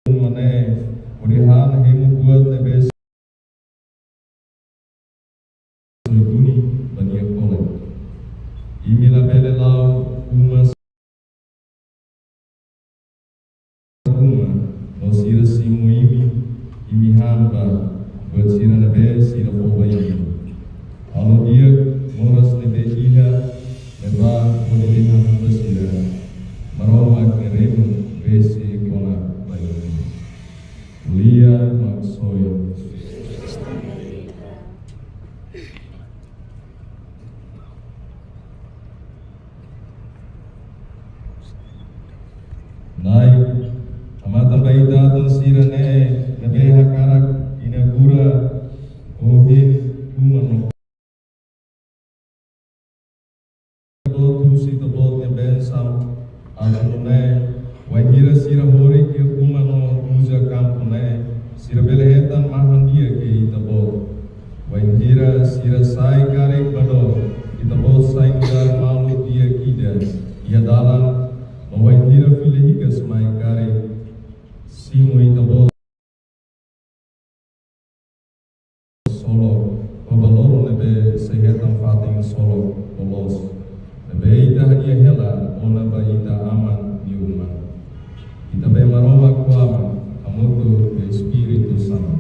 Mane urihan himu buat nebes sulguni banyak kolek. Imila bele lau umas uma nosira simu imi hamba buat sira nebes sira pobayim. Kalau dia moras nebe iha neba boleh hamba sira maromak neremu besi kona bayim. Lia Maksoyo. Naik amatan baita tan sirane nebe hakarak inagura ohin umano. Tolu si tabot ne bensam alune wajira sira hori ke umano muza kampune sira belehetan mahandia ke itabot wajira sira sai karek bado itabot sai ngar malu dia kida ia dalam wajira filehi ke semai karek simu itabot solo babaloro nebe sehetan fating solo bolos nebe ita dia hela ona baita aman di rumah kita be maroma kuama amutu Espiritu Santo.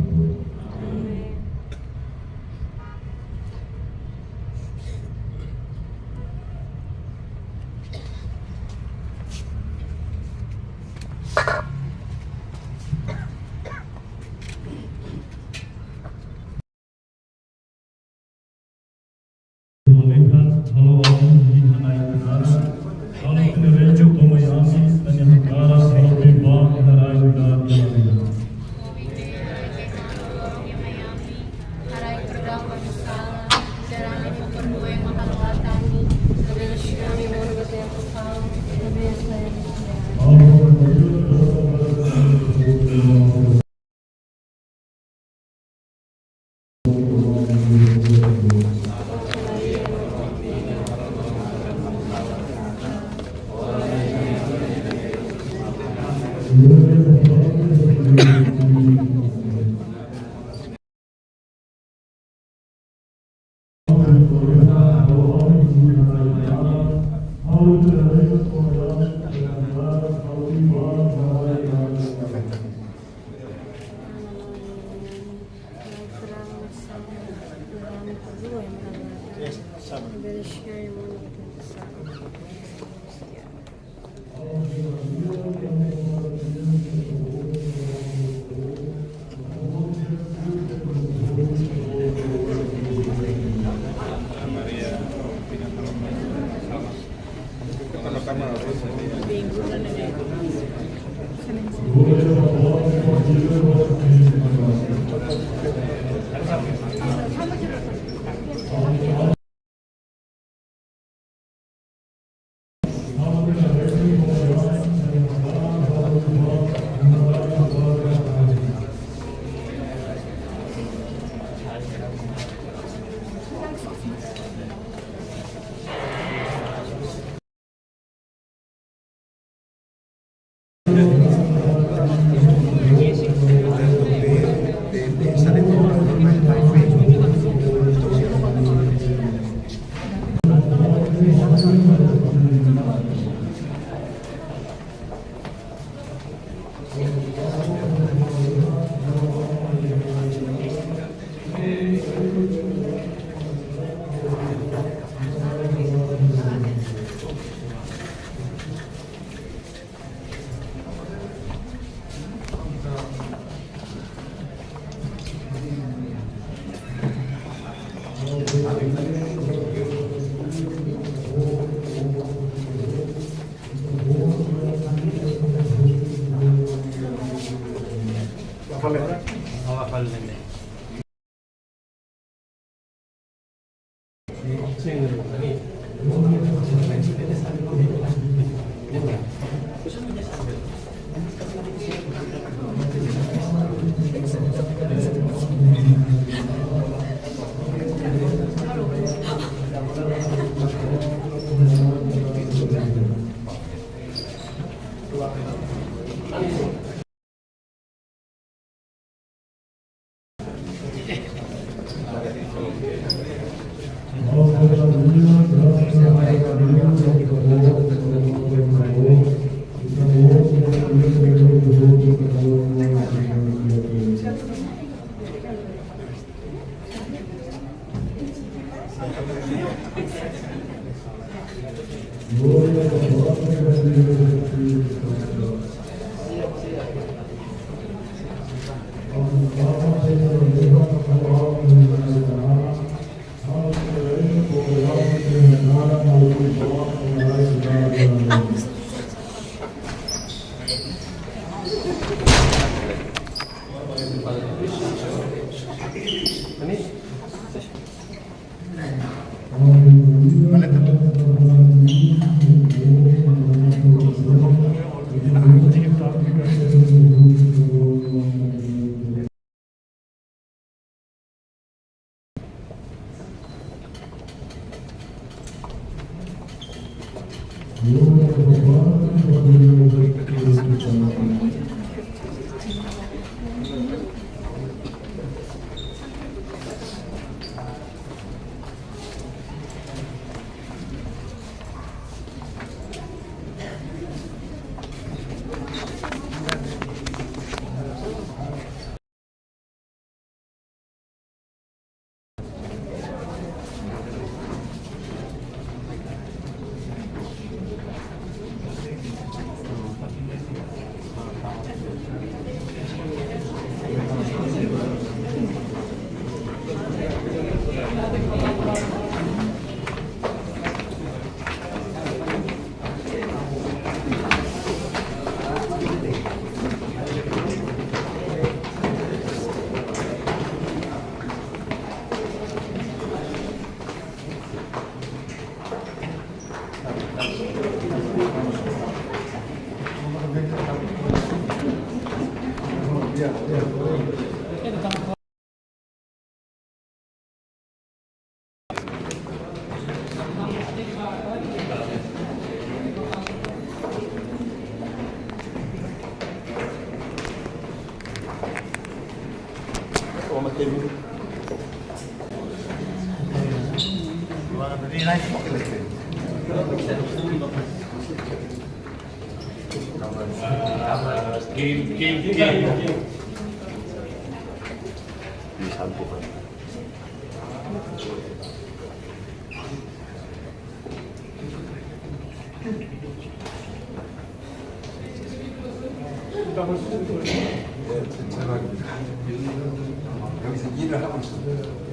여기서 일을 하고 있습니다.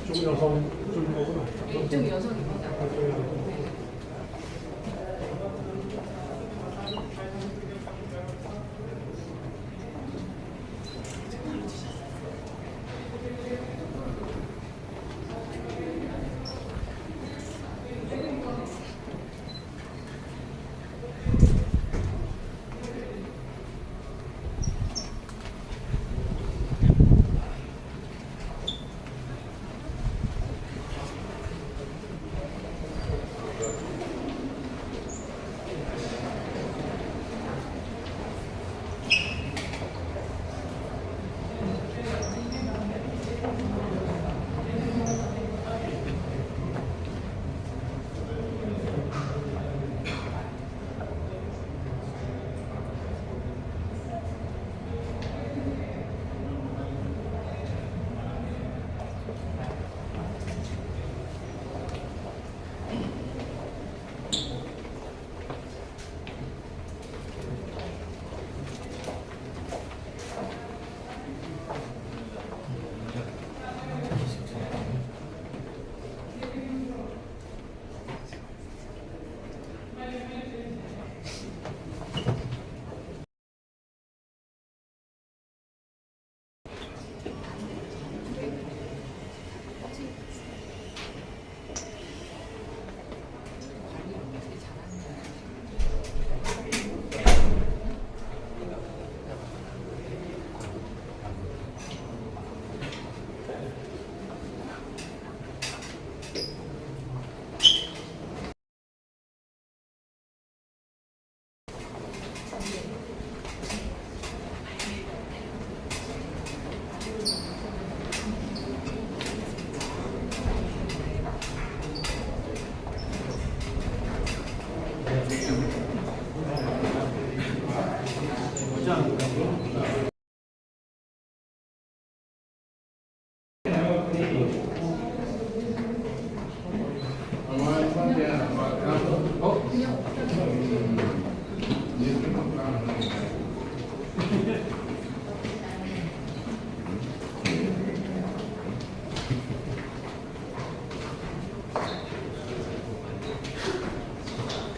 이쪽 여성입니다.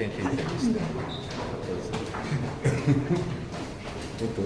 thinking that is itu.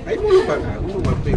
Ay, mo lupa ka. Mo lupa pa.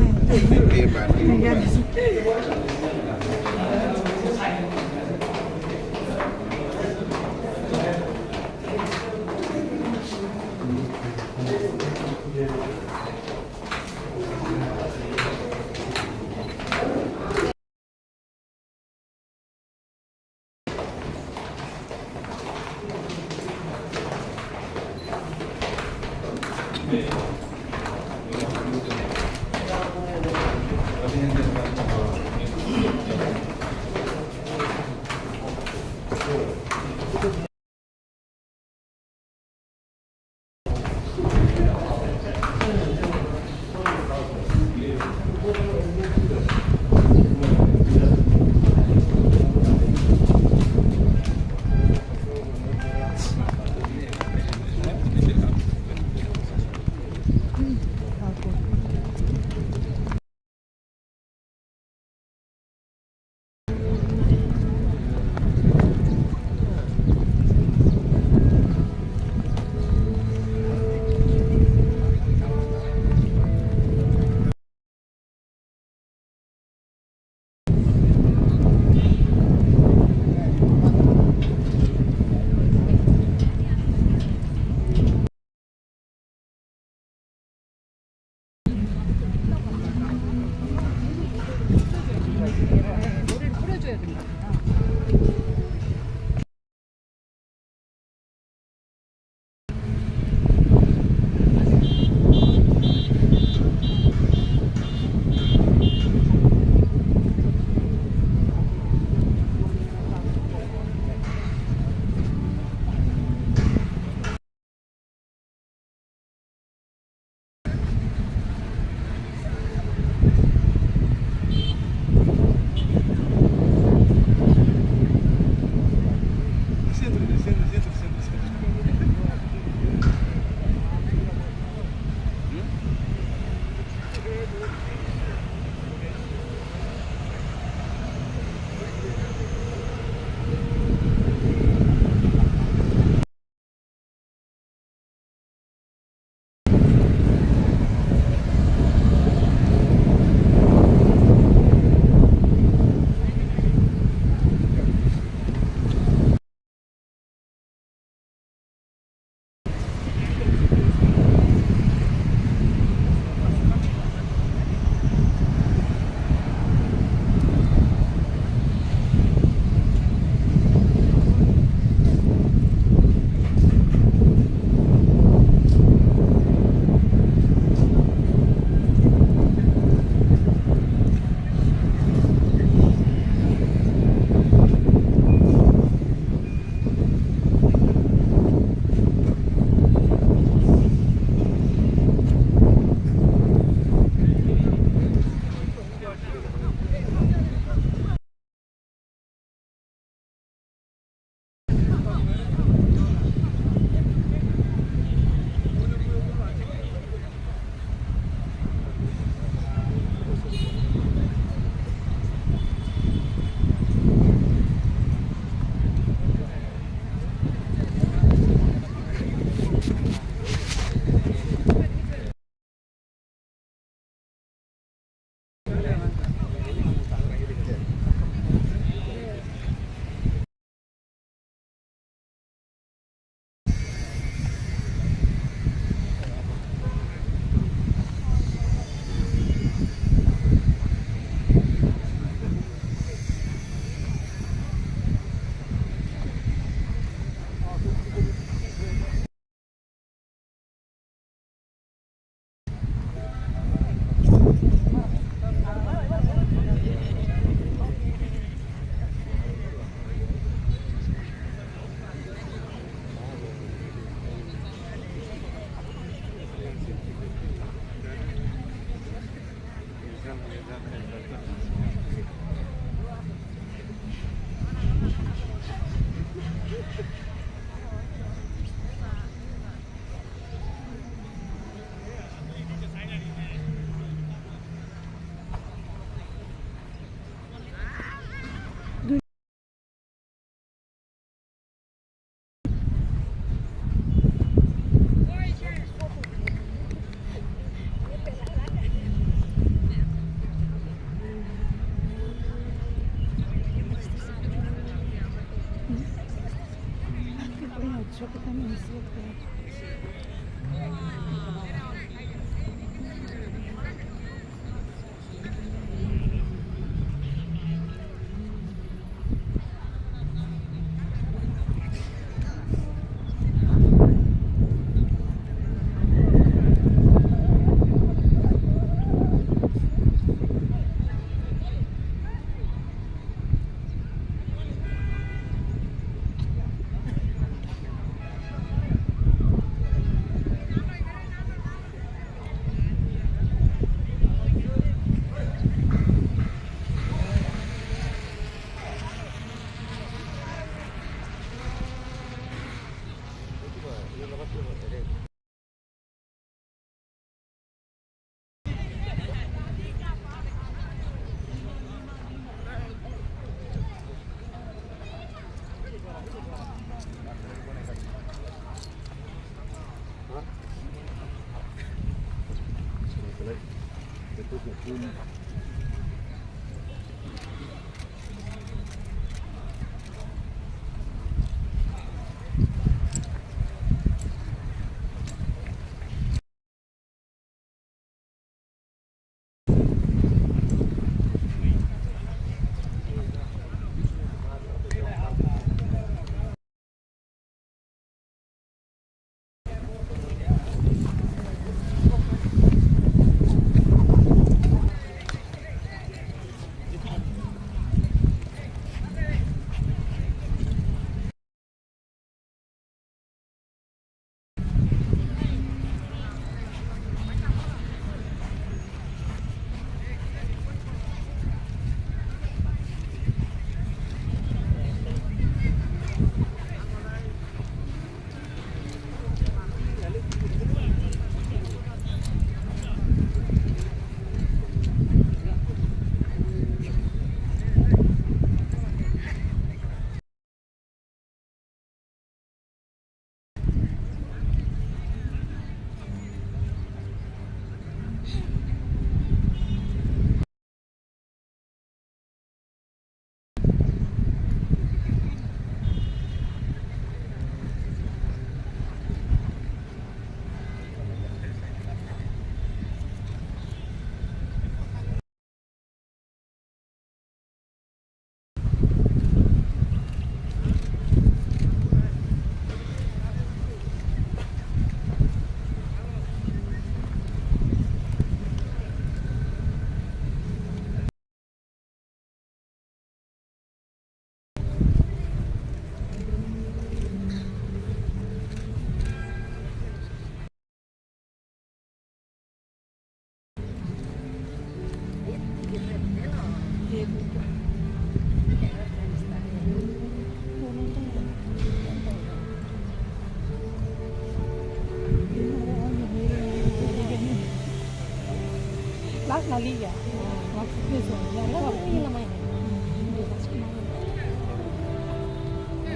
La liga.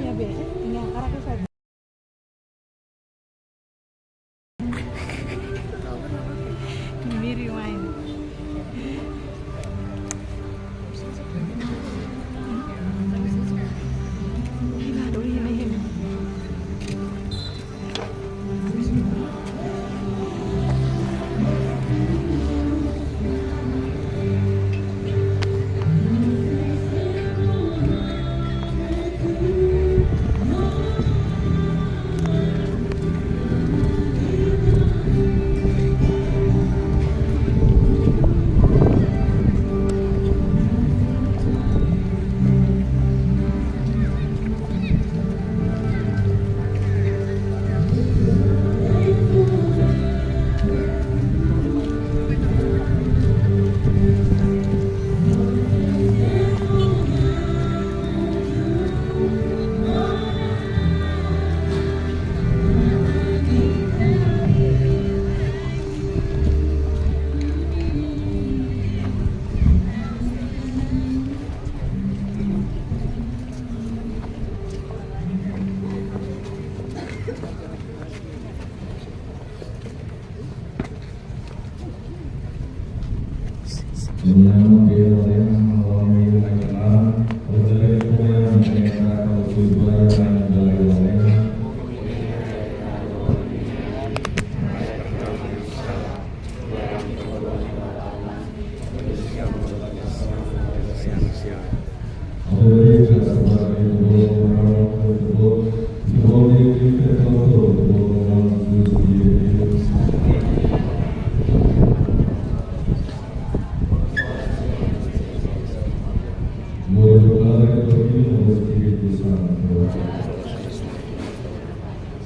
Ya be, ini akar aku saja. Miri main. Gila, aduh ini.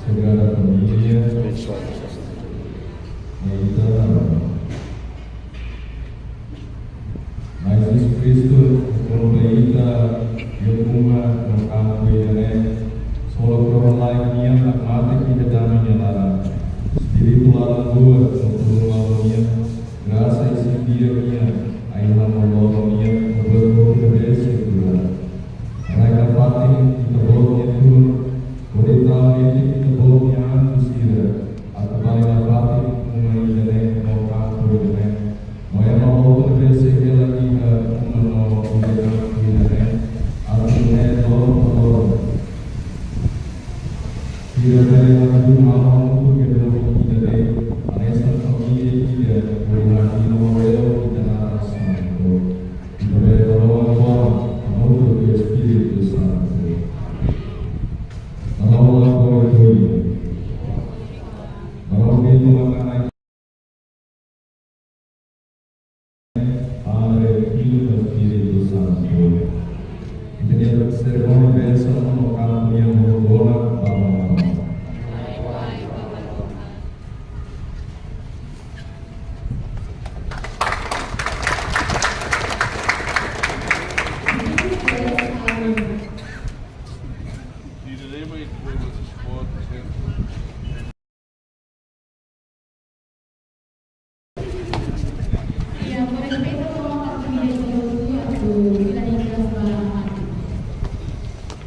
Segala pemilih Jesus Cristo, Proveita, Yokuma, Nakamu, Yane, Solo Provolai, Nia, Mate, Hidami, Yanara, Spiritual Lua, Sotulunia, Graça e Sendia, Aina Molonia, Berbo, Bebesi, Raga Fatim, Itabonia, Kurita, Itabonia, Antusira, Atabalina Fatim, Umai, Yane, Mokamu, Yane, Moyama, Open, Besi,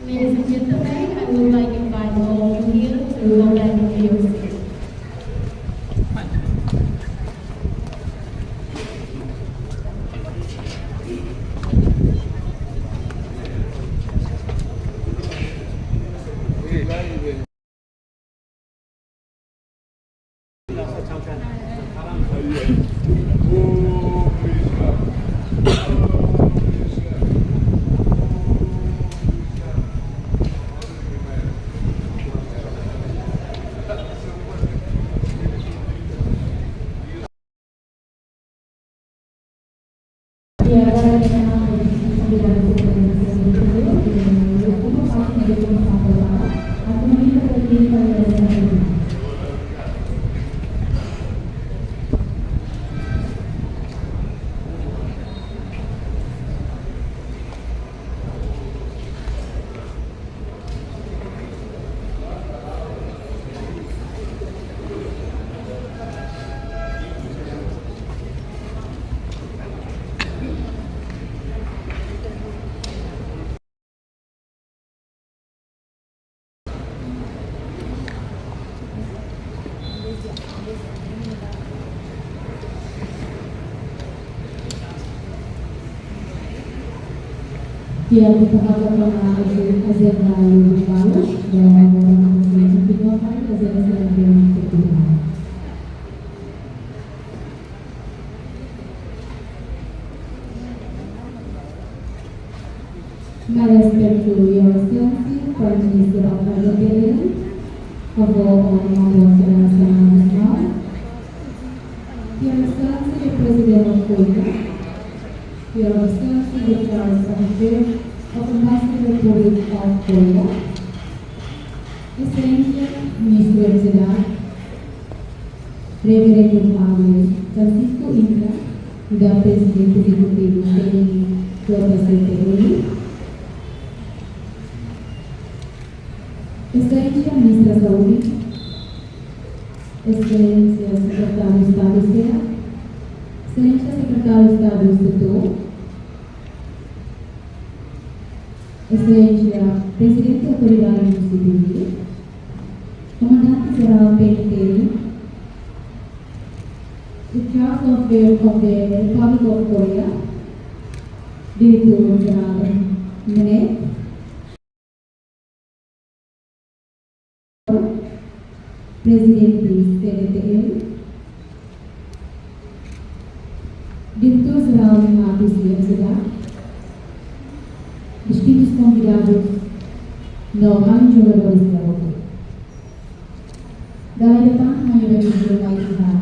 Ladies and gentlemen, I would like to invite all of you here to go back into your seats. Dia berpengaruh dengan agenda yang bagus dan menginginkan agenda yang kedua. My respect to Your Excellency, Prime Minister of Nigeria, of all International, Your Excellency, the President of Korea, Your Excellency, the Charles Secretary of the National Republic of Korea, Excellency, Minister President, Reverend Father Francisco Inca, the President Executive dari Profesor TNI, Excellency Minister Saudi, Excellency Secretary Estado Sehat, Excellency Secretary Estado Seto, Excellency Presidente Otoridade Municipal, Comandante Geral PNP, the Charge of the Republic of Korea, Direktur Jenderal Menet, Presidente CDTL, Diretor-Geral de Matos e Ansiedade, distintos convidados, normais jogadores da bola. Dari depan hanya bagi Julai Tuhan.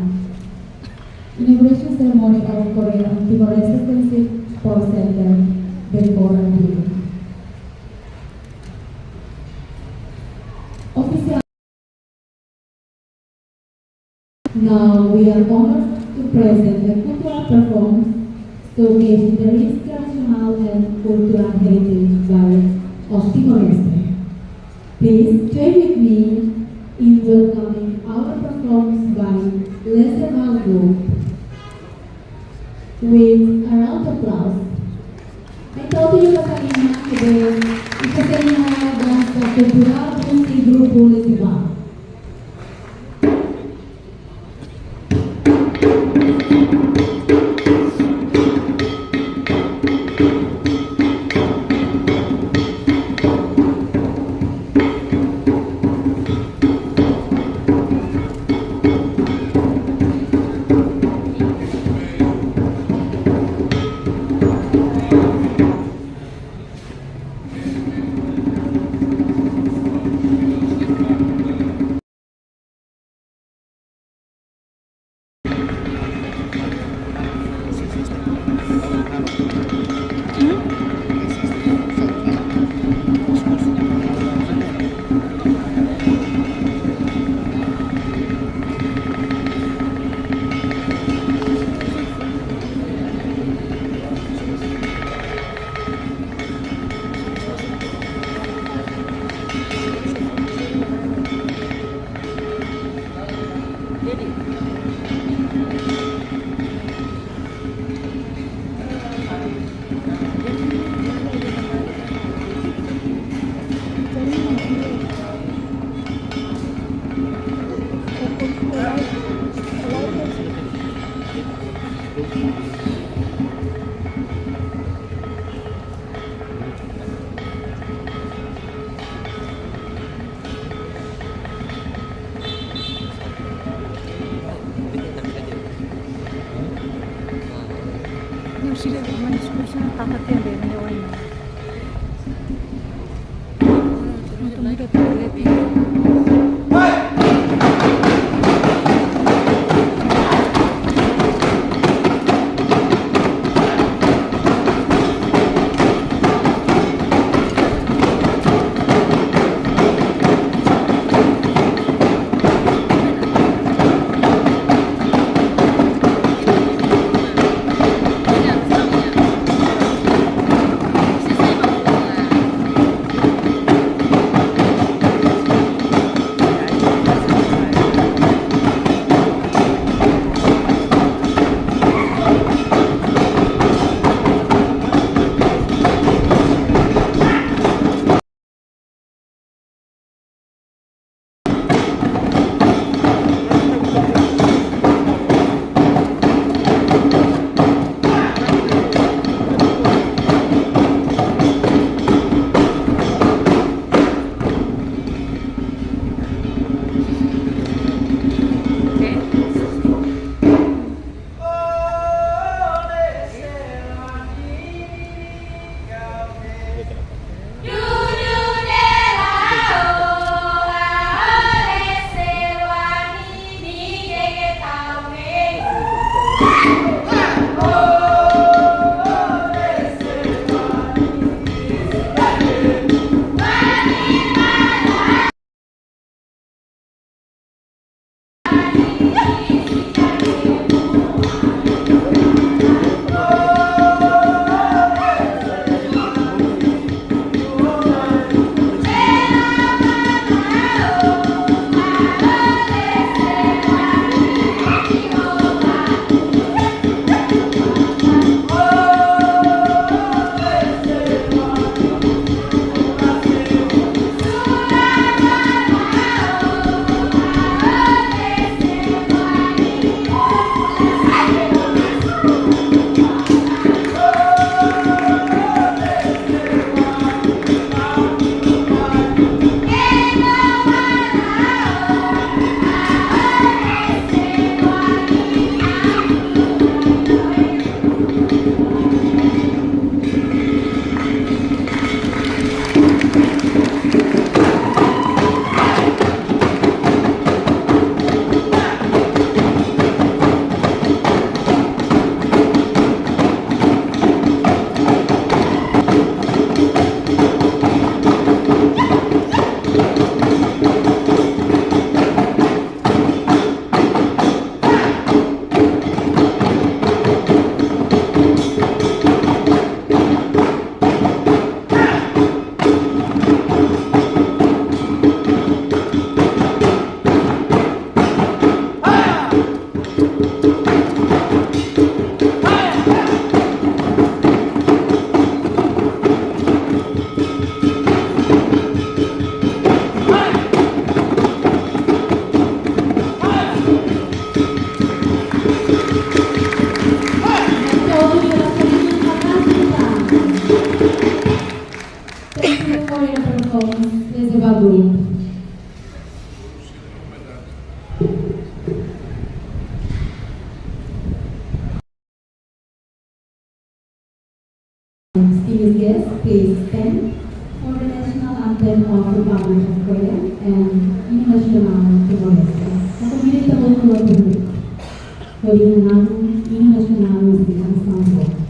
Inauguration ceremony of Korea Timor-Leste Defensive Sports Center Benpora Diri. Official. Now we are honored to present the cultural performance showcasing the rich traditional and cultural heritage of Timor-Leste. Please join with me in welcoming our performance by Lesser Hall Group with a round of applause. Então, eu gostaria de encerrar a dança cultural com o grupo Lesival. Sila diskurso ng takot yan, baby. Untuk mereka toilet ini. Distinguished guests, please stand for the national anthem of the Republic of Korea and Hymn Nasional Timor Leste. Satu menit tahun 20. Berikan Hymn Nasional Muslim Islam.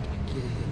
Thank you.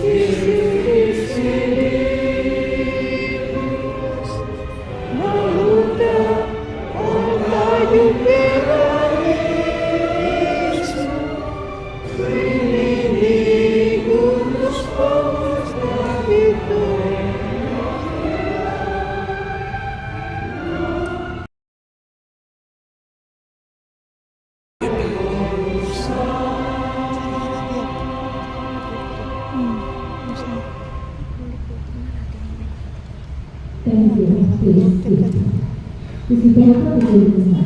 Please. Isi berapa betul besar?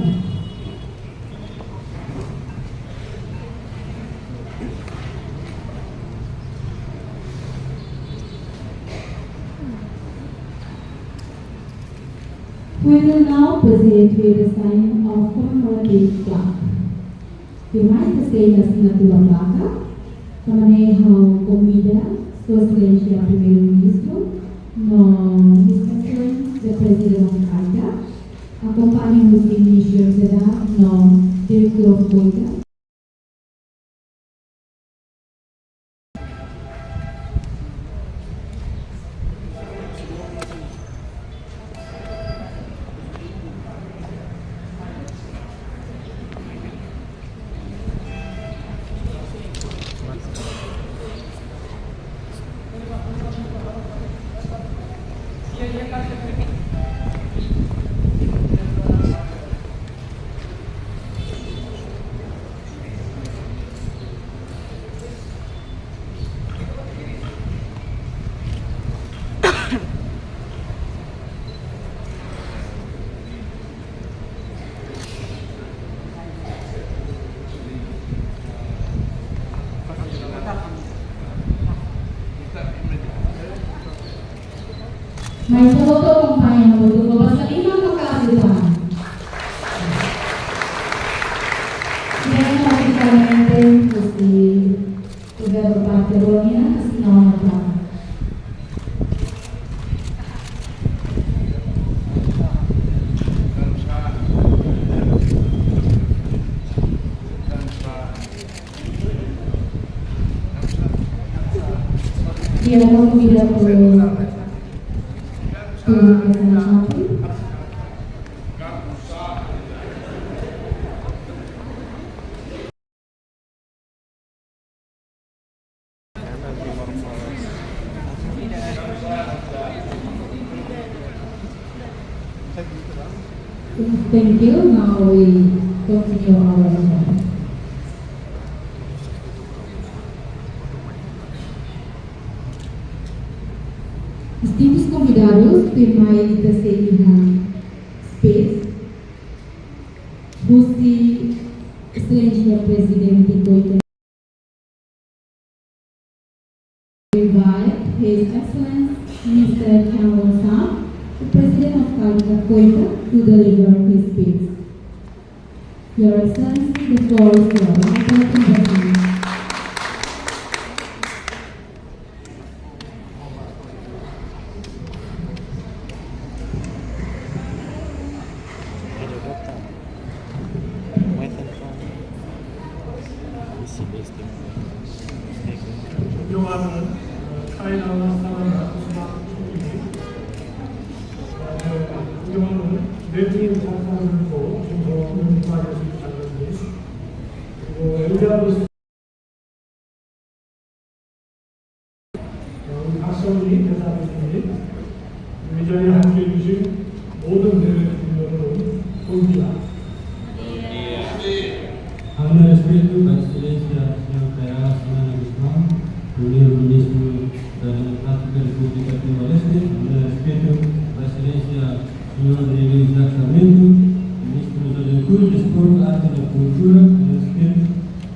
We will now proceed with the sign of commemorative plaque. Firmai tersedia assinatura Kamanehau Comida, Sua Excelência Primeiro-Ministro, no His Excellency the President of AIDA, acompanham os ministros no Diretor of AIDA. May foto kumpanya mo lumabas sa imang pagkakalitan. Siya ang makikita po si Tugero Pateronia kasi naman pa. Dia mau tidak perlu Thank you. Now we continue our session. Distintos convidados, permite seguir space. Você, excelência presidente Coita, invite His Excellency Mr. Cameron Sam, the President of Calcutta Coita, to deliver his speech. Your Excellency, the floor is yours. 존경하는 차이나와 사랑하는 존경하는 내부 상황들도 중소는 말할 수 있다는데 그리고 엘리아도 박성희 대사님이 이 자리에 함께해 주신 모든 대회주민 여러분 봅니다. Habla respeto a excelencia señor Kaya Sinan Guzmán, primer ministro de la Democrática República Timor-Leste. Habla respeto a excelencia señor Rodrigo Isaac Sarmiento, ministro de Juventud, Deporte, Arte y Cultura. Habla respeto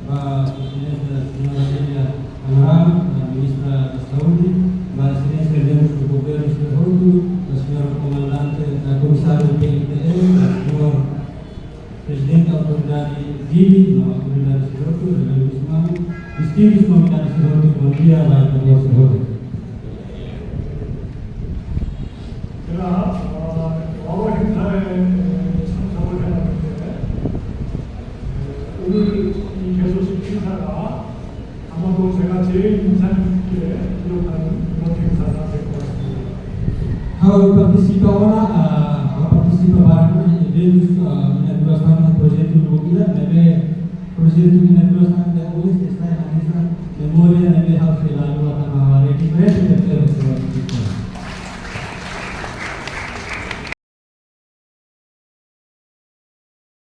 a excelencia señora Elia Amaral, la ministra de Salud. Habla excelencia de nuestro gobierno la señora comandante, la comisaria del PITE, la señora Presidente da Autoridade Gili, da Autoridade Siroto, da Lei Guzmán, distintos convidados Siroto, bom dia, vai para o Siroto. 제가 여러 행사에 참석을 해봤는데 오늘 이 개소식 행사가 아마도 제가 제일 인상 깊게 기억하는 그런 행사가 될 것 같습니다. Ao participa ora, participa barang eventos inauguração do projeto do Bukila, nebe projeto inauguração da UNES está na memória nebe house lalu akan mawari diferensi dari kita.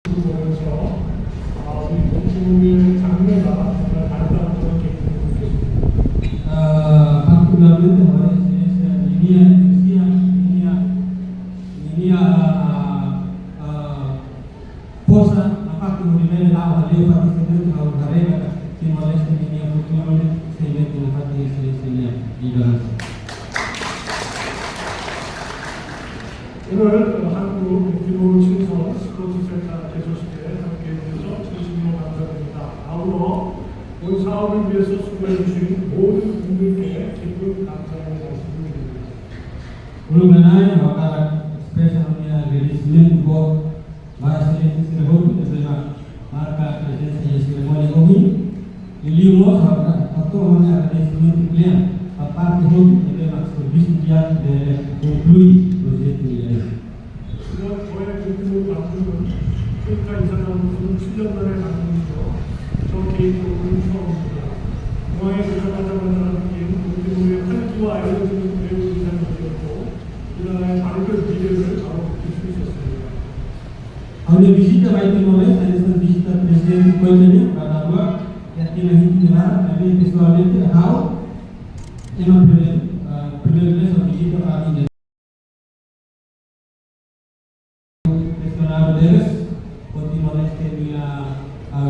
보면서 우리 동시국의 장래가 정말 밝다는 그런 느낌을 느꼈습니다. Particularmente ahora esa línea posa na parte do nível lá ali para que se a carreira que molesta linha futuro se mete na parte essa linha liderança. 오늘 한국 기본 친선 스포츠센터 개소식에 함께해 주셔서 진심으로 감사드립니다. 아울러 본 사업을 위해서 수고해 주신 모든 분들께 깊은 감사의 말씀을 드립니다. Mengenai bakal spesialnya agradecimento buat bahasa yang disebut adalah marka presensi seremoni ini. Ilmu atau hanya agradecimento kalian aparte hobi adalah servisi yang conclui proyek ini. 이런 저의 공부 방송은 아프리카 이사장으로서는 7년 만에 방송이죠. 저 개인적으로는 처음입니다. 공항에 도착하자마자 느낀 동대문의 활기와 알려지는 배우 이사님이었고 이 나라의 밝은 미래를 바로 느낄 수 있었습니다. Audio visita vai Timor-Leste, essa visita presidente Coitania, para agora, e aqui na Rio também pessoalmente, how, é uma primeira vez a visita para mim. Deles, Timor-Leste minha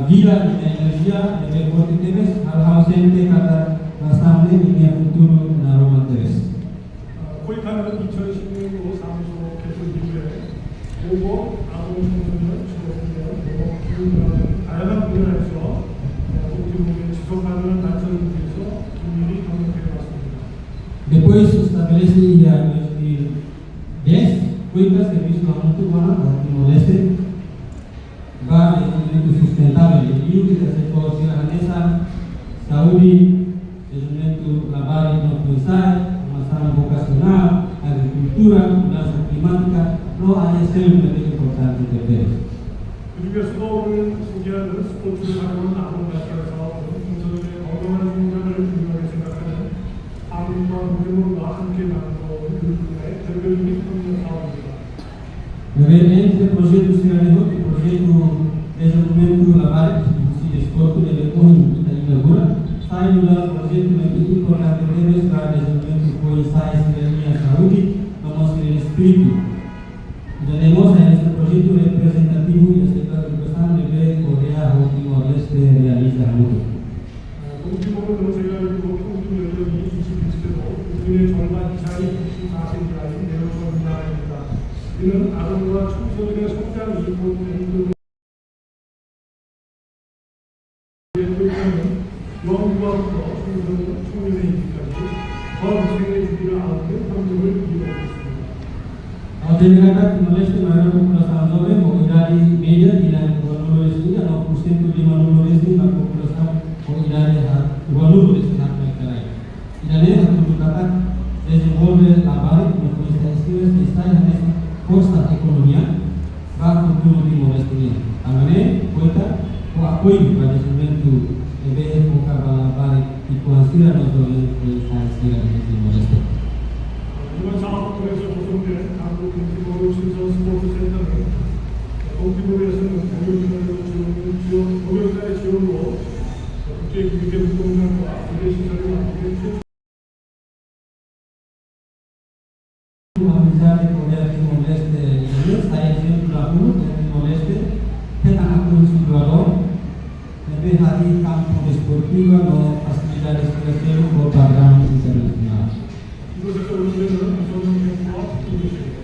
vida, minha energia, minha forte deles, hal-hal sente kata sampai minha futuro na Roma deles. 코이타는 2010년 보고 아동 청소년 직업군대와 다양한 분야에서 동티모르의 지속 가능한 발전을 위해서 긴밀히 협력해 왔습니다. Depois estabelece ya en 2010 cuenta servicio a Monteguana para Timor-Leste va en un momento sustentable y que se puede Hanesa Saudi desarrollo laboral no pensar masalah vocacional agricultura mudanza climática no hay ser un tema importante de ver. 그중에서도 오늘 소개하는 스포츠를 활용한 아동가스에서 청소년의 건강한 성장을 중요하게 생각하는 아동과 동티모르가 함께 만들어온 그룹의 대표적인 협력 사업입니다. Entre projetos Siralejo e projeto desenvolvimento laboral e desporto de Lecoin e inaugura sai no projeto de importante temas para desenvolvimento com sai cidadania saúde como ser espírito. Tenemos en este proyecto representativo y este representante de Corea o Timor-Leste realiza mucho. 동티모르는 제가 알기로 평균 연령이 21세로 그중에 절반 이상이 64세 이하인 내로선 나라입니다. 이는 아동과 청소년의 성장이 곧 영구부터 청년의 이기까지 전 세계 주기를 아우는 환경을 이루고 있습니다. Dengar Timor-Leste maior população jovem, com idade média e na Timor-Leste, 9% de Timor-Leste na população com idade Timor-Leste na América. E daí, a tudo kata desenvolve trabalho com influências que está nessa força economia para o futuro Timor-Leste. Também conta com apoio para o desenvolvimento de trabalho e considerar os influências de Timor-Leste. 이번 사업부에서 조성된 한국 동티모르 신선 스포츠 센터는 동티모르에서는 동역자의 지원으로 국제 기획 운동장과 기대 시설을 만들게 Amizade com o Timor-Leste e sai exemplo da rua do Timor-Leste tentang atur situador lebih hari kampung desportiva no facilidades finansiero por program internasional. 이곳에서 오늘은 조선행과 국토교실,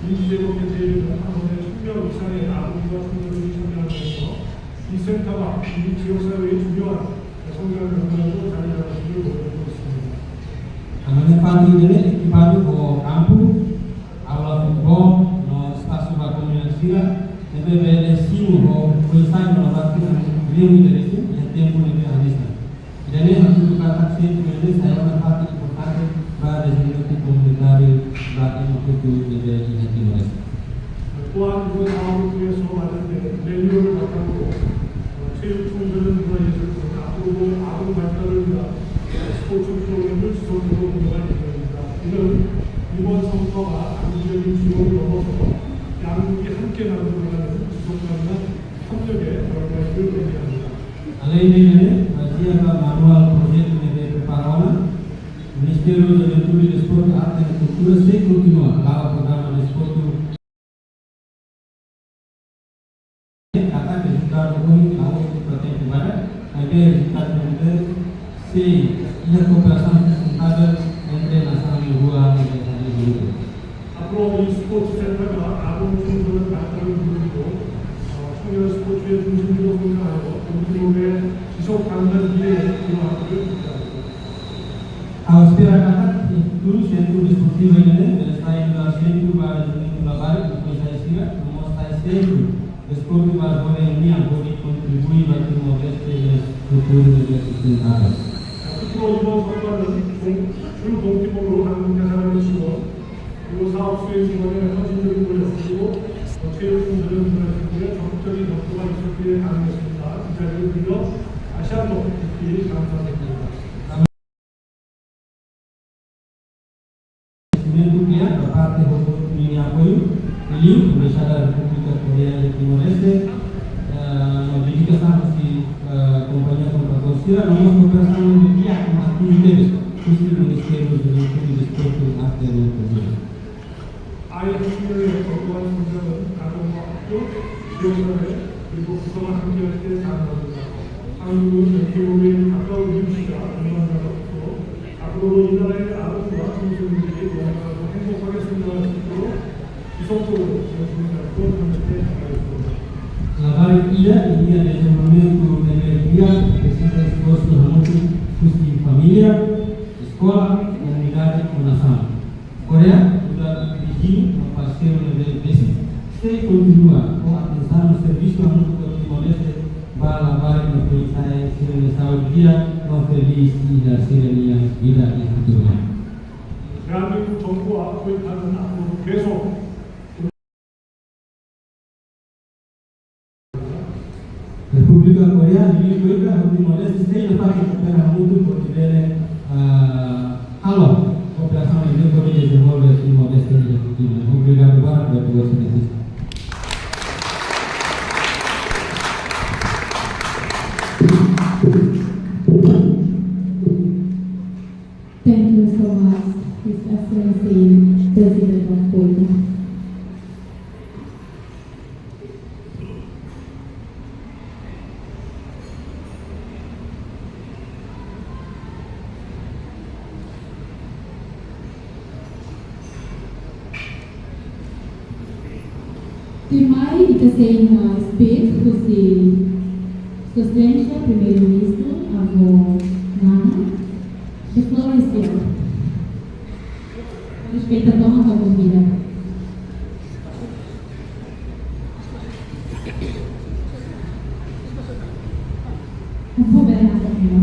민주제국의 대리는 한번에 10명 이상의 아동과 청소년이 참여하면서 이 센터가 이 지역사회의 중요한 성장 경로로 자리 잡아주기를 노력하고 있습니다. Menempati ini equipado com campo, aula futebol, no espaço bacana sira, deve ensino ou ensaio no bate bem interessante e tempo de realizar. Dan untuk kata sempre saya menempati importante para desenvolver comunitário bagi untuk di Timor-Leste. 또한 이번 사업을 통해서 만든 매뉴얼을 바탕으로 체육 청소년 문화예술 등 앞으로도 아동 발달을 위한 스포츠 프로그램을 지속적으로 운영할 예정입니다. 이는 이번 성과가 단기적인 지원을 넘어서 양국이 함께 만들어가는 지속가능한 협력의 결과를 의미합니다. Além dele, fazia manual projeto de preparação, o Ministério da Juventude, Desporto, Arte e Cultura se continua lá o programa de desporto. Kata resultado ruim na outra patente barat, agar resultado mudah se ia cooperação sustentável entre nação e rua e nação e grupo. 앞으로 이 스포츠 센터가 아동 청소년 발달을 누리고 청년 스포츠의 중심지로 성장하여 동티모르의 지속 가능한 미래에 기여하기를 기대합니다. Ao esperar kata itu centro desportivo ini selain centro para desenvolvimento laboral, depois saya kira mostra centro desportivo para boleh yang boleh kontribusi bagi Timor-Leste struktur dan sustentável. 끝으로 이번 성과는 동티모르 한국 대사관의 지원, 그리고 사업 수행 지원의 헌신적인 노력, 그리고 체육 청소년 문화예술의 적극적인 협조가 있었기에 가능했습니다. 이 자리를 빌려 다시 한번 깊이 감사드립니다. Kemudian Bapak Tni apoio, beliau Embaixada República Coreia de Timor-Leste, dedicação de companhia contratorcida, nós cooperação de dia com atividades do Ministério da Juventude e Desporto e Arte e Cultura. 아이 학생들의 건강한 성장은 가정과 학교, 지역사회, 그리고 국가가 함께할 때 가능합니다. 한국은 동티모르의 가까운 이웃이자 동반자로서 앞으로도 이 나라의 아동과 청소년들이 건강하고 행복하게 성장할 수 있도록 지속적으로 La valida ini ada momento de alegría que se esforço muito custi família, escola, comunidade e nação. Korea sudah berizin passeio de basic. Se continua com a atenção no serviço muito Timor-Leste, vai lavar no policiais, saúde, não feliz e da cidadania vida e futuro. 대한민국 정부와 코이타는 앞으로 계속 República Coreana e Coreia do Timor-Leste tem na parte de cooperar muito por tiver cooperação entre Coreia e Timor-Leste e República Coreana para duas cidades. Thank you so much, His Excellency, President of Korea. Dimari ikasih speech si Excelência Primeiro-Ministro Avo Nana. The floor is yours. Respeita a toma da comida. Vou ver a comida.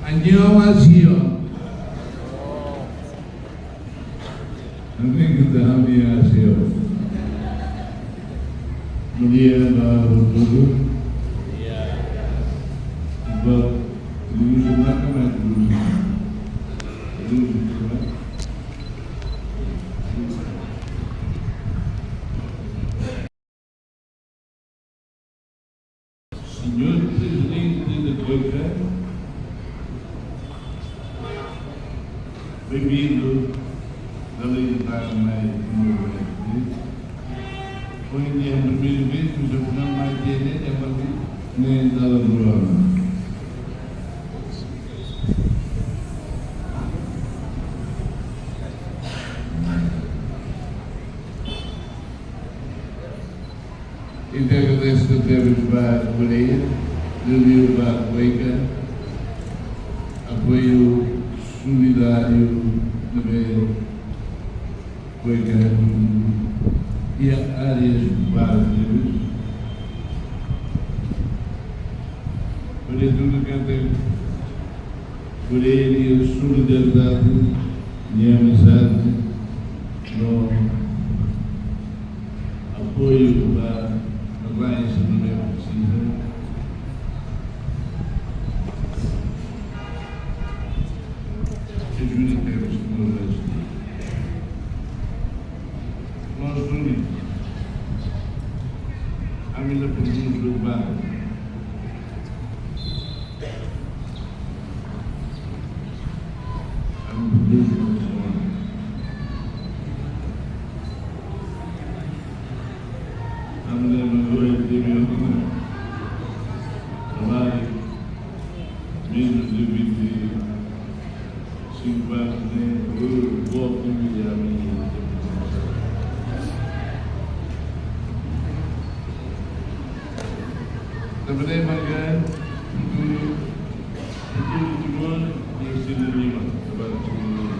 안녕하세요. 선생님들 안녕하세요. Mulia Baru Sebab dulu semua kan dulu semua Senhor Presidente da República, bem-vindo da legislação mais Timor-Leste. Foi a primeira vez que o Japão mais direito é para nem da Lagoa. Então agradeço que temos para a Coreia, Rio para a Cueca, apoio solidário também Cueca e áreas básicas. Por tudo que tem Coreia e a solidariedade e a amizade no apoio para a alliance do meu precisa. Ajuda temos que nos ajudar. Nós unidos, a minha pergunta global. Sebenarnya makan itu semua yang sudah lima sebab semua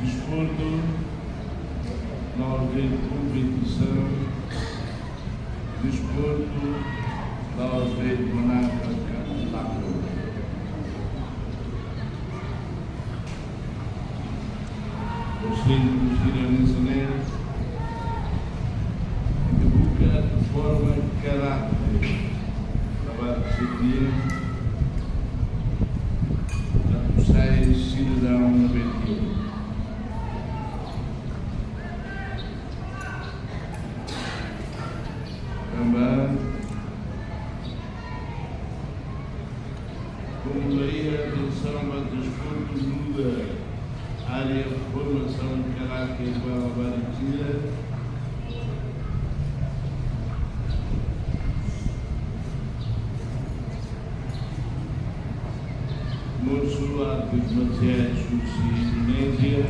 desporto, nova competição, desporto, nova manata, lago. Os líderes nacionais forma caráter, trabalho de dia, formação do desporto muda a área de formação de caráter para a Barranquilla. Nosso artes marciais Indonésia.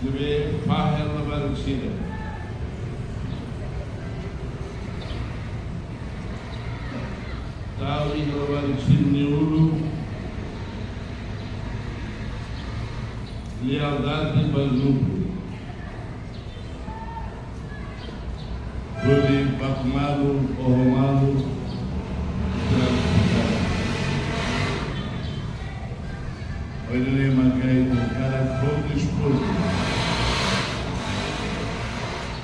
Deve Fahel na Barranquilla. Tahu na Barranquilla Neuro. Lealdade para o grupo. Boleh bakmalu, ohmalu, oleh makai cara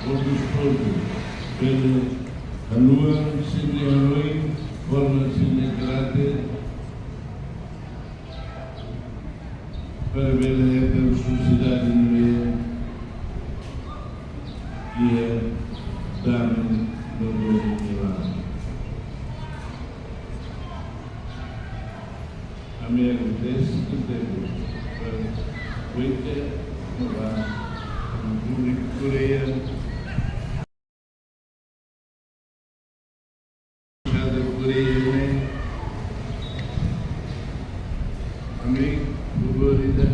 produsporto, pelo haluan sini halui, forma sini karate, para bela da sociedade indonésia, ia dan mengumpulkan. Kami yang kita berkumpul dengan Korea, ada Korea ini, kami berbeda.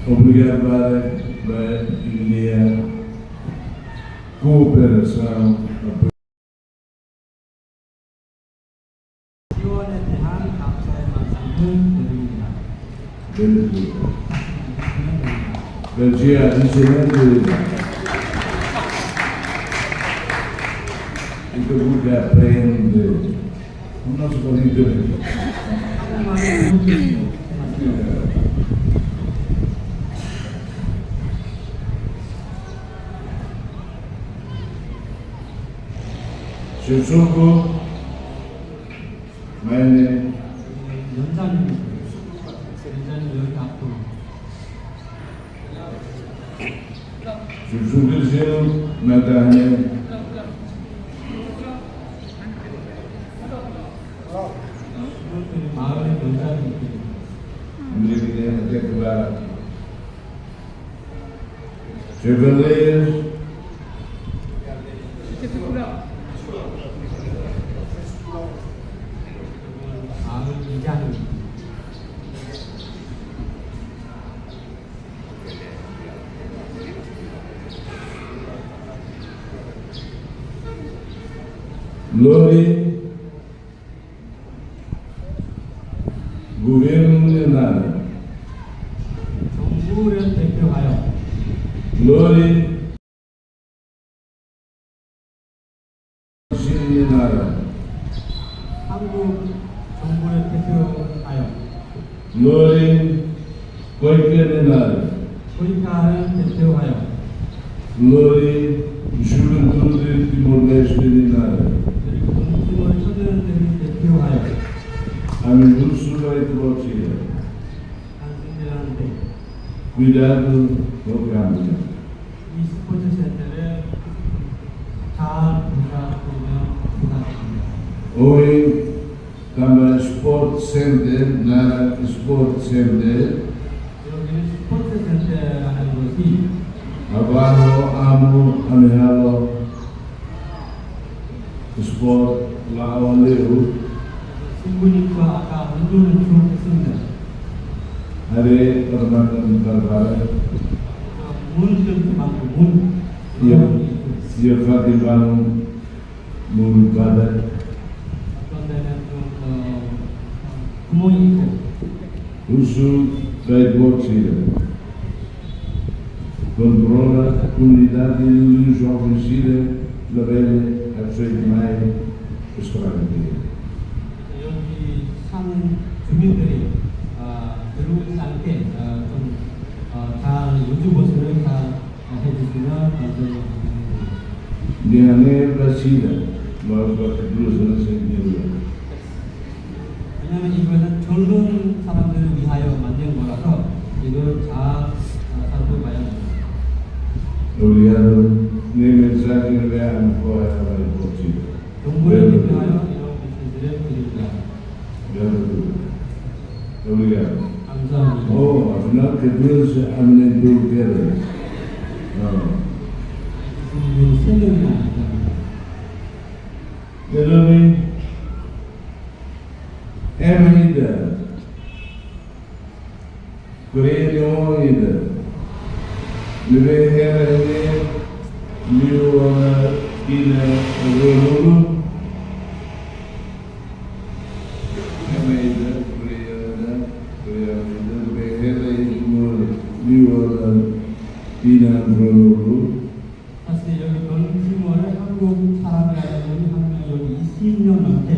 Obrigado para a cooperação. Belgia excelente. Itu juga aprende. Nós podemos Sesungguh mainnya sesungguh sel nadanya menjadi yang kedua Chevalier Lori Governo Nenada 정부를 대표하여 Lori Nenada 한국 정부를 대표하여 Lori Koike Nenada 코이카를 대표하여 Lori Juventude Timor-Leste Nenada 그리고 동티모르 청년들을 대표하여 Amigo Sulai Trotila 당신들한테 Cuidado com câmbio. 이 스포츠 센터를 잘 부탁드리며 부탁드립니다. Hoje também Sport Center, na Sport Center, 여기는 스포츠 센터라는 것이 abajo amo amihalo Sport Laoleu, 신부님과 아까 운동을 주목했습니다. hari permatan terbaru, 문 정도 많고 문 ia Fatimah Murubadat, 어떤 데는 좀 구멍이 있고 usul baik-baik controla a comunidade e os jovens Síria, na velha, a 18 de maio, Australia. 여기 산 주민들이 들어오지 않게 좀 우주 보수를 다 해주시면 감사합니다. Niane Rasida, Marga Kedua Sendiri. 왜냐하면 이거는 젊은 사람들을 위하여 만든 거라서 이걸 잘 살펴봐야 합니다. Obrigado. Nem mensagem real for ela e por ti. 정부를 대표하여 이런 메시지를 드립니다. Obrigado. 감사합니다. Oh, afinal Kedua Amin Dulkere. 지금 세 명이나 있습니다. Yarabbim, Emida, Korean Liveherene, Liwana, Ina, Rulu, Emida, Korean, Liveherene, Liwana, Ina, Rulu. 사실 여기 번티모어를 한국 사람이라는 분이 한 명 여기 20년 넘게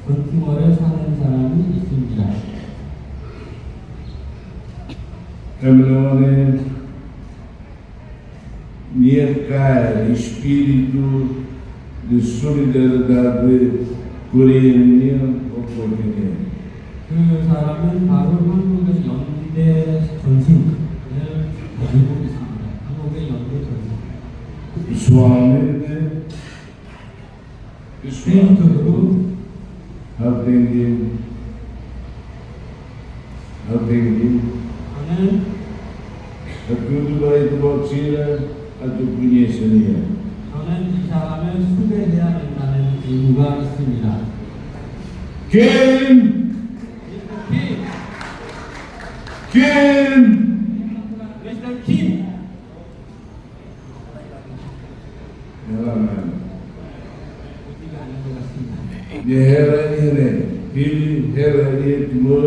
번티모어를 사는 사람이 있습니다. Caminhone, Niakai, espírito de solidariedade coreana ou coreana. 그 사람은 바로 한국의 연대 정신을 가지고 있습니다. 한국의 연대 정신. Pessoalmente, 개인적으로 atendi, 저는 a tudo bem de você, a tu conhecimento. 저는 이 사람을 수배해야 된다는 의무가 있습니다. Quem? 미스터 킴! Ela mesmo. 어디가 아닌 것 같습니다. Ele era Timor,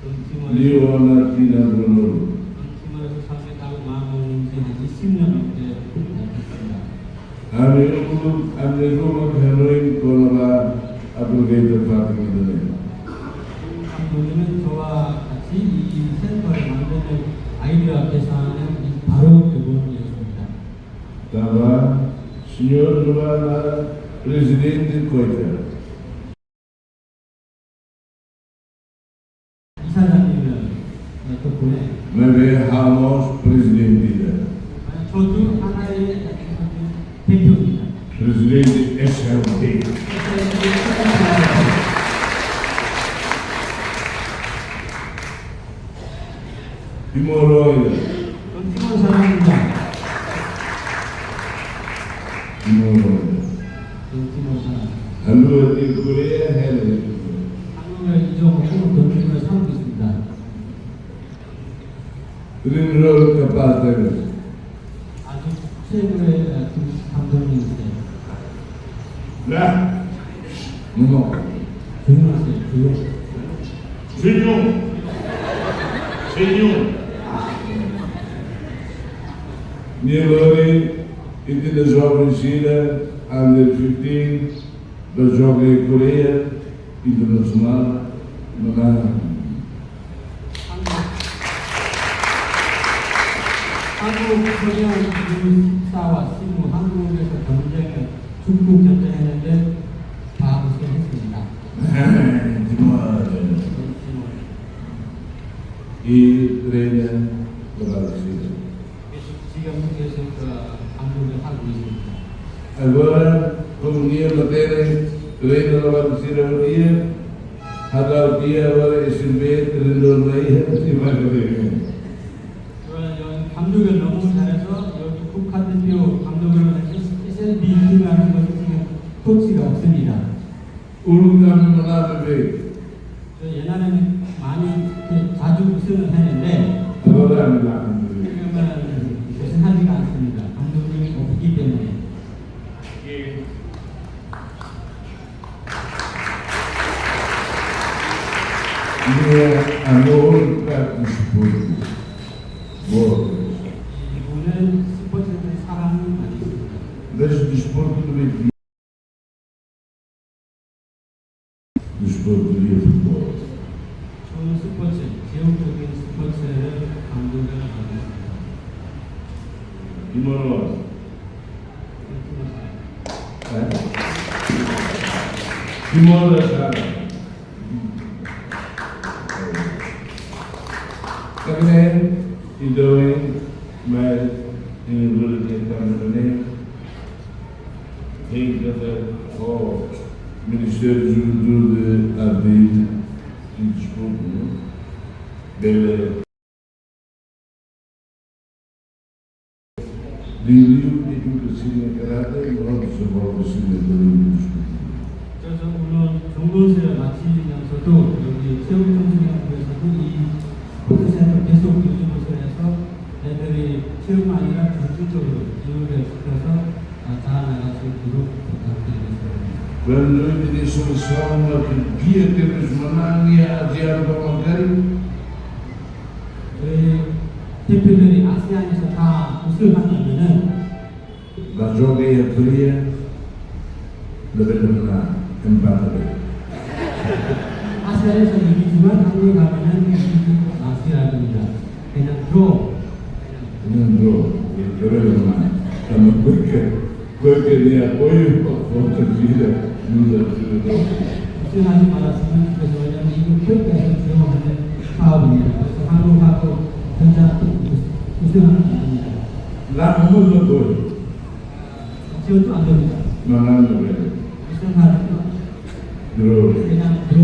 번티모어를 Liona, Tina, Bruno. 번티모어에서 살겠다고 마음먹은 지 한 20년 넘게 됐습니다. Amigo, heroin, Colorado, aproveita para a 감독님은 저와 같이 이 센터를 만드는 아이디어 계산은 바로 그분이었습니다. Estava senhor Joana, presidente Coita. 이사장님은 또 보내. Mas Ramos, presidente. 저도 하나의 대표입니다. Presidente SLT. Timoroida. 번티모어 사람입니다. Timoroida. 번티모어 사람. A lua de Coreia é 한국을 이종하고 번티모어에 살고 있습니다. Primeiro capaz de 아주 최고의 감독님이세요. Lá. Não. 조용하세요. 조용. Senhor. Nilori, entre da jovem China, under 15, da jovem Coreia, internacional, 한국 코리아 14와 15 한국에서 전쟁을 중국 전쟁했는데 다 우승했습니다. E treina para a China. 지금 계속 감독을 하고 있습니다. Agora, como dia matéria, treina para a China um dia, cada dia agora é servir, treinador meia, e vai fazer. 감독을 너무 잘해서 여기 국가대표 감독을 해서 SLB 팀하는 것이 지금 코치가 없습니다. 우르가는 만나면 돼. 옛날에는 많이 자주 우승을 했는데 agora 합니다. 지금은 우승하지가 않습니다. 감독님이 없기 때문에. Dia amor para o esporte. Boa. 이분은 스포츠의 사랑이 아니십니다. Mas o desporto do dia. Desporto do dia futebol. 좋은 스포츠, 지역적인 스포츠를 감독을 하고 Timor-Leste. Timor-Leste. Kemudian Idoin mas menurutkan ini hingga o Ministério de Arte e Desporto dele Rio Educação Karate melalui sebuah desporto. 그래서 물론 경도시를 마치면서도 여기 체육청소년부에서도 이 스포츠센터 계속 유지보수 해서 애들이 체육만 아니라 전술적으로 기울여 시켜서 자라나갈 수 있도록 부탁드리겠습니다. Quando eu dei solução a que dia temos Manania Asiano Bangkari, 저희 대표들이 아시안에서 다 우승한다면은 la joguei a fria, lebih menang empat. 아시안에서 이기지만 한국에 가면은 아시아입니다. 그냥 드로. Lembrou, lebih menang. Sama porque dia apoio para a vida nos ajudou. 우승하지 말았으면 좋겠어요. 왜냐하면 이거 교육에서 지원하는 사업입니다. 그래서 한국하고 전자 우승하는 겁니다. Lá no apoio, 지원도 안 됩니다. mandando ver. 우승하는 Drou. 그냥 드로.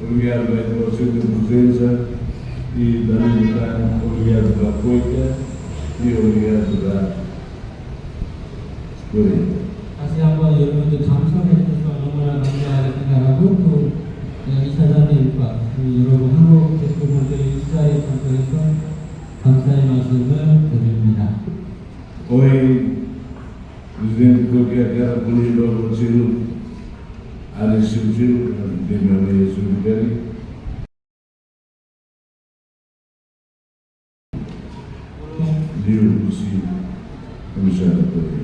Obrigado pela sua presença e obrigado pela apoio e obrigado pela escolha. 다시 한번 여러분들 감사해 주셔서 너무나 감사하게 생각하고 또 이사장님과 여러분 한국 대표분들이 이 자리에 참석해서 감사의 말씀을 드립니다. Hoje, presidente qualquer cara político ao Ciro, área civil, de maneira solidária. Rio possível, começar a poder.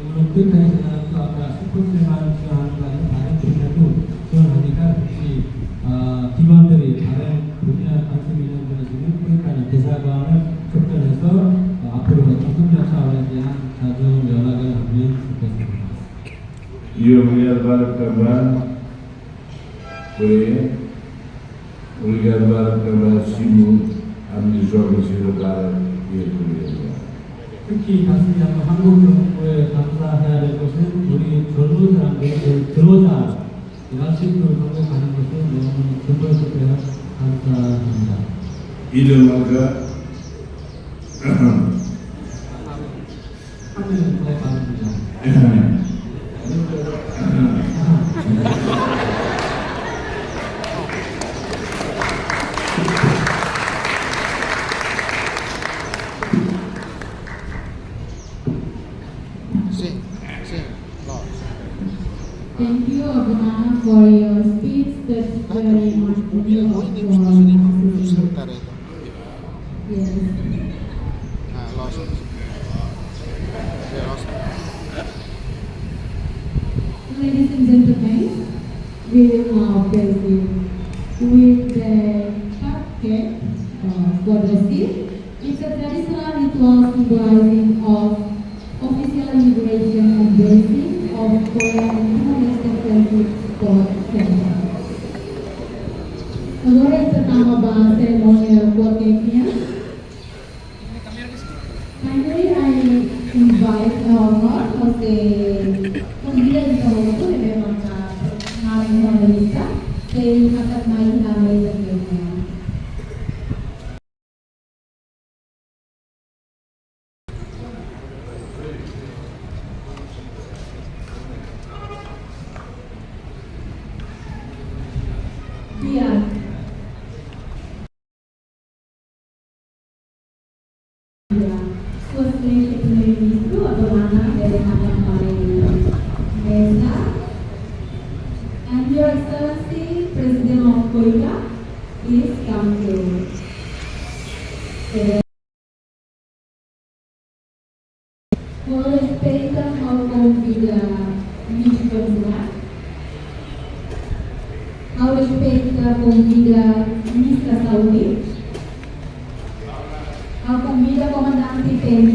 물론 끝까지 아까 스포츠만 지원하는 거 아니고 다른 분야도 지원하니까 혹시 기관들이 다른 분야 관심 있는 분이시면 끝까지 대사관을 접견해서 앞으로 청소년 사업에 대한 자주 연락을 하면 좋겠습니다. E obrigado para também, obrigado para também Simão, a minha jovem cidadã e a comunidade. 특히 다시 한번 한국 정부에 감사해야 될 것은 우리 젊은 사람들 들어오자 이라식으로 한국 가는 것은 너무 정부에서 감사합니다. Ilhamaka, 하늘은 더 바랍니다. Thank you, Abunana, for your speech. That's very much Yes. Ladies and gentlemen, we will now proceed with the cupcake for the seat. It's a traditional ritual symbolizing of official liberation and blessing of Korean International Friendship Sport Center. Agora yang pertama bahas ceremonial cupcake-nya. Finally, I invite Honor Jose Pembilan Kahoto yang memang ngaring Indonesia saya akan main nama interviewnya. Iya. Itu atau mana dari tangan paling desa. And Your Excellency President of Korea is come to con respeto o convida Miss ao respeito da convida Ministra da Saúde assistente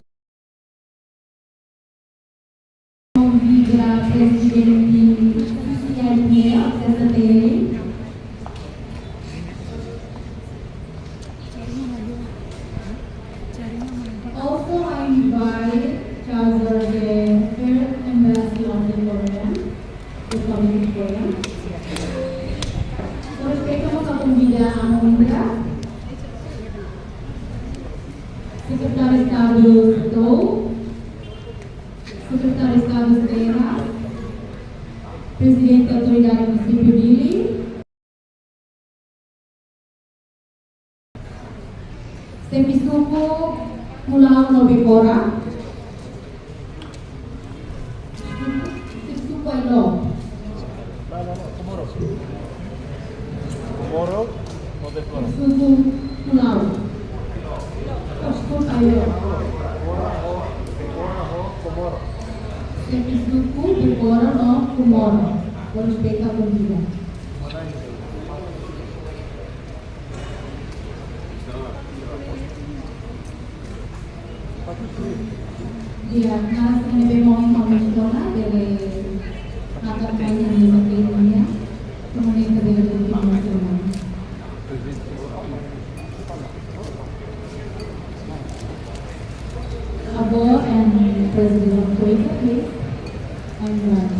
convida presidente Daniel Casanelli. Also, I invite Chancellor the Third Embassy of the Korea to come in Korea. Con rispetto a convida a Mondra, Secretario Estado Setou, Secretario Estado Serena, Presidente Autoridade Municipio Dili, Semisuku Pulau Nobekora, Semisuku Ailo, Semisuku Pulau, Semisuku Ailo, Semisuku Bikora no Kumoro, con rispetto a convida. Dia nara sinebemo informazione delle campagne di Macedonia, comunità delle informazioni. Abor and President of Kuwait, please. I'm ready.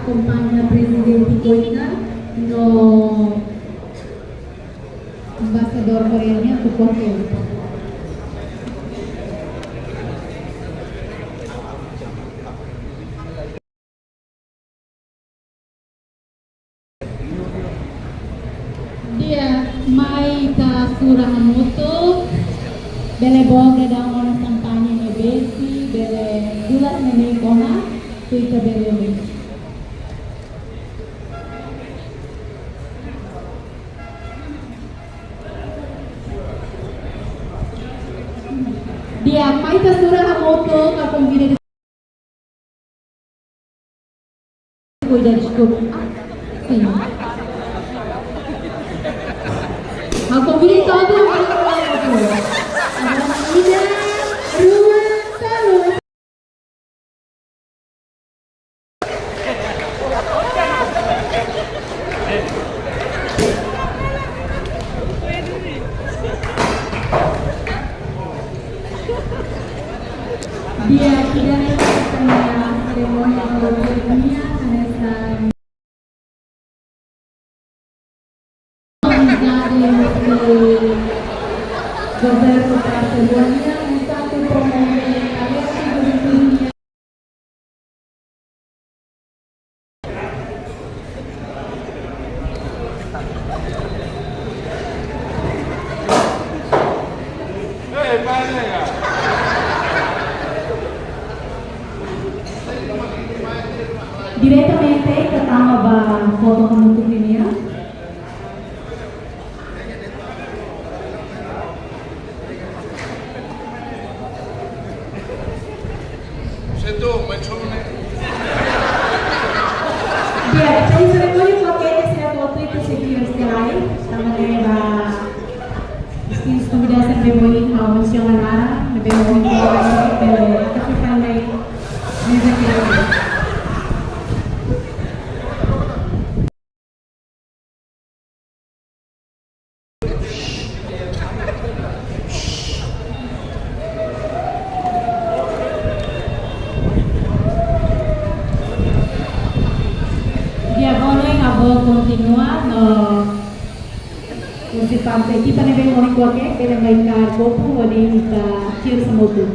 Accompagna Presidente Koita no Ambassador Koreanya ke Korea. Dia mai ka Surahamoto bele boga da ona kampanye ne besi bele gulat ne kona tuita bele. Dia Maita Surahamoto ka convida de cuidar de escopo. Sim. A convida todo mundo Ida Ruan Salud. Dia tidak akan seremoni dunia karena governo Barcelona satu promosi karya dunia. Diretamente ke tama foto penutup ini ya. Dia saya seremoni pakai saya foto itu seguir setelah sama dengan Steve Stubida seremoni mau mensionara lebih mau tapi pandai bisa kira. Continua si parte kita ne vengono in qualche per mai cargo o di cheers molto.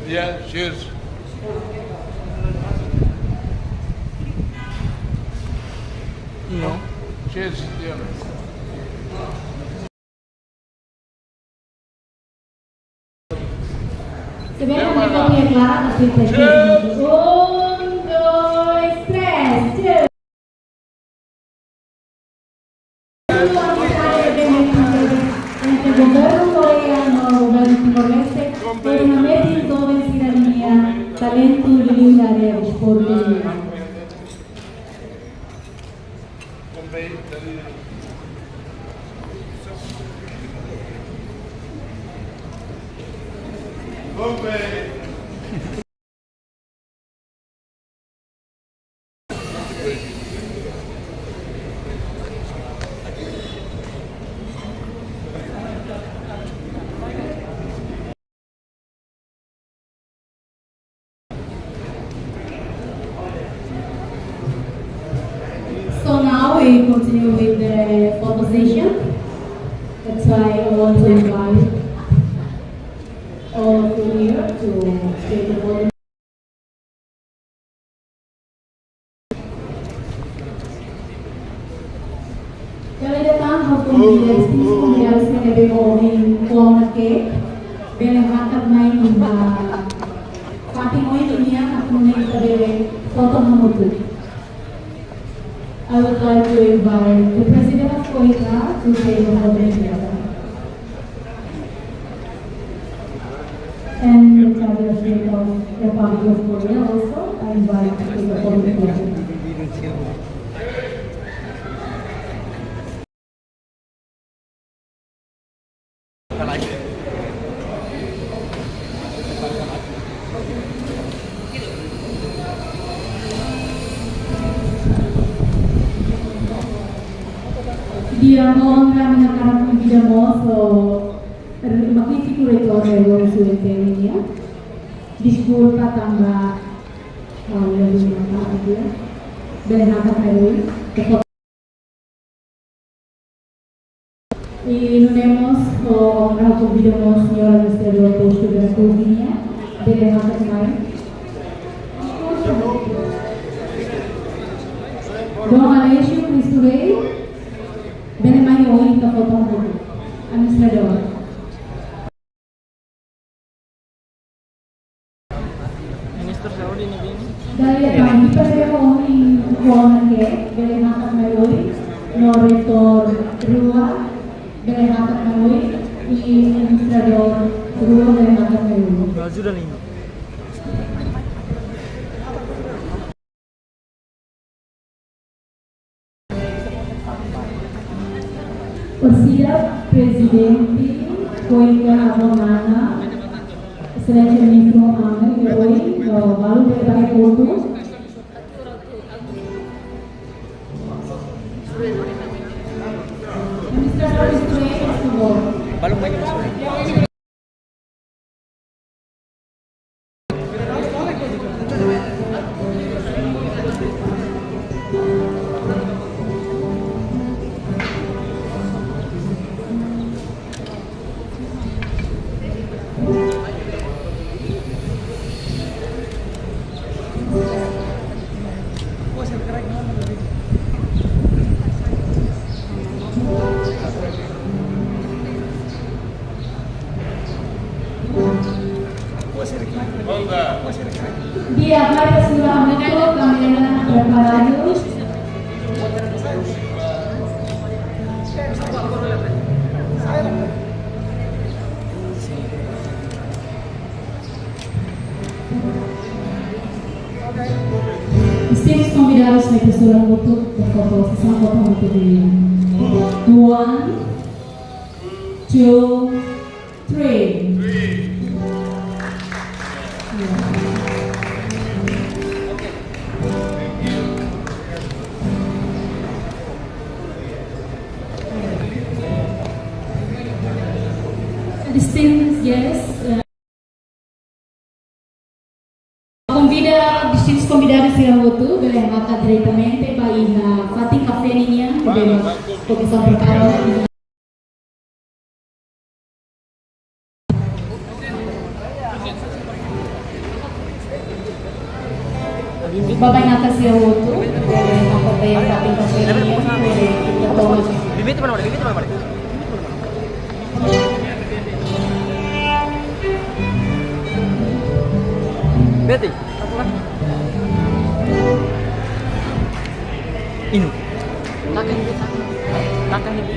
Yeah, cheers. No. Cheers. Yeah. Sebenarnya kami clara tapi quer expor de So now we continue with the photo session. That's why I want to invite all of you here to take the photo. Kali datang hukum digestis pembiayaan PBO in Kuala Ke, beli makan main hingga party moin dunia aku main pada foto hamutu. I would like to invite the President of Korea to say the photo together. And the Charter State of Republic of Korea also, I invite to take the photo together. Dia mohon kami akan tidak mau magnifico ritorno sulle tecniche discolpa tanga lebih mantap dia benhaka kai y nos vemos con la convidamos señora Ministerio de Estudios de Benhaka Kai Don Alessio Cristo Rey bene mai hoy la foto administrador. Dari kami PBO in Kuala Ke, bene makan melalui Noretor Rua, bene makan melalui administrador Rua bene makan melalui. Persiap Presidente Koika Romana Excelência Ministro Amel Yoi baru berbagai foto Administrador Istri balong banyak masuk Di atas sudah menutup kamera preparado. Estamos convidados a pessoa foto por favor, sessão foto muito bem. 1, 2, 3. Distinguished guests, distintos convidados a voto, boleh makan diretamente para Fatih Cafe Niña, porque são preparados. Bapak yang atas ya voto, boleh makan di Fatih Cafe Niña, boleh kita tolong. Bibit mana? Bibit mana? Betty, ini, makan ini.